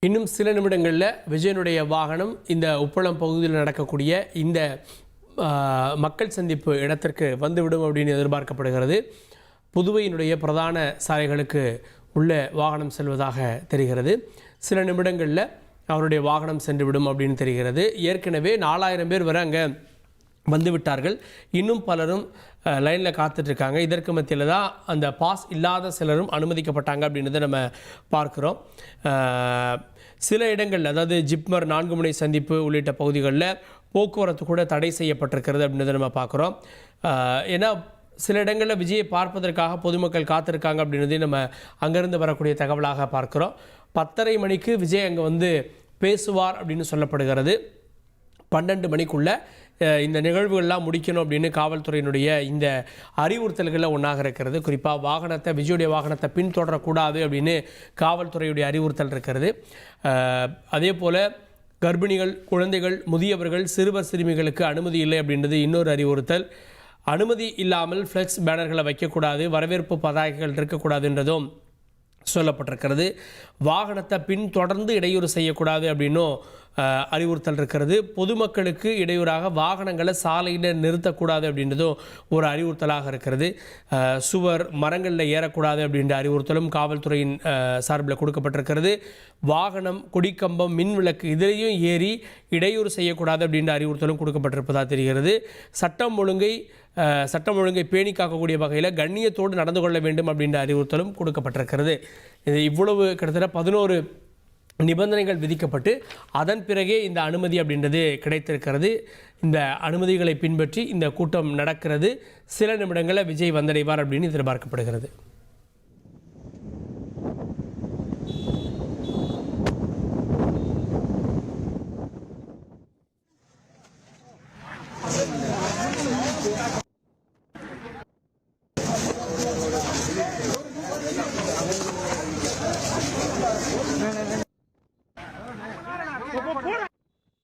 இன்னும் சில நிமிடங்களில் விஜயனுடைய வாகனம் இந்த உப்பளம் பகுதியில் நடக்கக்கூடிய இந்த மக்கள் சந்திப்பு இடத்திற்கு வந்துவிடும் அப்படின்னு எதிர்பார்க்கப்படுகிறது. புதுவையினுடைய பிரதான சாலைகளுக்கு உள்ள வாகனம் செல்வதாக தெரிகிறது. சில நிமிடங்களில் அவருடைய வாகனம் சென்றுவிடும் அப்படின்னு தெரிகிறது. ஏற்கனவே 4000 பேர் வரை அங்கே வந்துவிட்டார்கள். இன்னும் பலரும் லைனில் காத்துட்ருக்காங்க. இதற்கு மத்தியில் தான் அந்த பாஸ் இல்லாத சிலரும் அனுமதிக்கப்பட்டாங்க அப்படின்றத நம்ம பார்க்குறோம். சில இடங்கள், அதாவது ஜிப்மர் 4 முனை சந்திப்பு உள்ளிட்ட பகுதிகளில் போக்குவரத்து கூட தடை செய்யப்பட்டிருக்கிறது அப்படின்றத நம்ம பார்க்குறோம். ஏன்னா சில இடங்களில் விஜயை பார்ப்பதற்காக பொதுமக்கள் காத்திருக்காங்க அப்படின்றதையும் நம்ம அங்கேருந்து வரக்கூடிய தகவலாக பார்க்குறோம். 10:30 மணிக்கு விஜய் அங்கே வந்து பேசுவார் அப்படின்னு சொல்லப்படுகிறது. 12 மணிக்குள்ளே இந்த நிகழ்வுகள்லாம் முடிக்கணும் அப்படின்னு காவல்துறையினுடைய இந்த அறிவுறுத்தல்களில் ஒன்றாக இருக்கிறது. குறிப்பாக விஜயுடைய வாகனத்தை பின்தொடரக்கூடாது அப்படின்னு காவல்துறையுடைய அறிவுறுத்தல் இருக்கிறது. அதே போல் கர்ப்பிணிகள், குழந்தைகள், முதியவர்கள், சிறுவர் சிறுமிகளுக்கு அனுமதி இல்லை அப்படின்றது இன்னொரு அறிவுறுத்தல். அனுமதி இல்லாமல் ஃப்ளெக்ஸ் பேனர்களை வைக்கக்கூடாது, வரவேற்பு பதாகைகள் இருக்கக்கூடாதுன்றதும் சொல்லப்பட்டிருக்கிறது. வாகனத்தை பின்தொடர்ந்து இடையூறு செய்யக்கூடாது அப்படின்னும் அறிவுறுத்தல் இருக்கிறது. பொதுமக்களுக்கு இடையூறாக வாகனங்களை சாலையில் நிறுத்தக்கூடாது அப்படின்றதும் ஒரு அறிவுறுத்தலாக இருக்கிறது. சுவர், மரங்களில் ஏறக்கூடாது அப்படின்ற அறிவுறுத்தலும் காவல்துறையின் சார்பில் கொடுக்கப்பட்டிருக்கிறது. வாகனம், கொடிக்கம்பம், மின் விளக்கு இதிலையும் ஏறி இடையூறு செய்யக்கூடாது அப்படின்ற அறிவுறுத்தலும் கொடுக்கப்பட்டிருப்பதாக தெரிகிறது. சட்டம் ஒழுங்கை பேணி காக்கக்கூடிய வகையில் கண்ணியத்தோடு நடந்து கொள்ள வேண்டும் அப்படின்ற அறிவுறுத்தலும் கொடுக்கப்பட்டிருக்கிறது. இது இவ்வளவு கிட்டத்தட்ட 11 நிபந்தனைகள் விதிக்கப்பட்டு அதன் பிறகே இந்த அனுமதி அப்படின்றது கிடைத்திருக்கிறது. இந்த அனுமதிகளை பின்பற்றி இந்த கூட்டம் நடக்கிறது. சில நிமிடங்களில் விஜய் வந்தடைவார் அப்படின்னு எதிர்பார்க்கப்படுகிறது.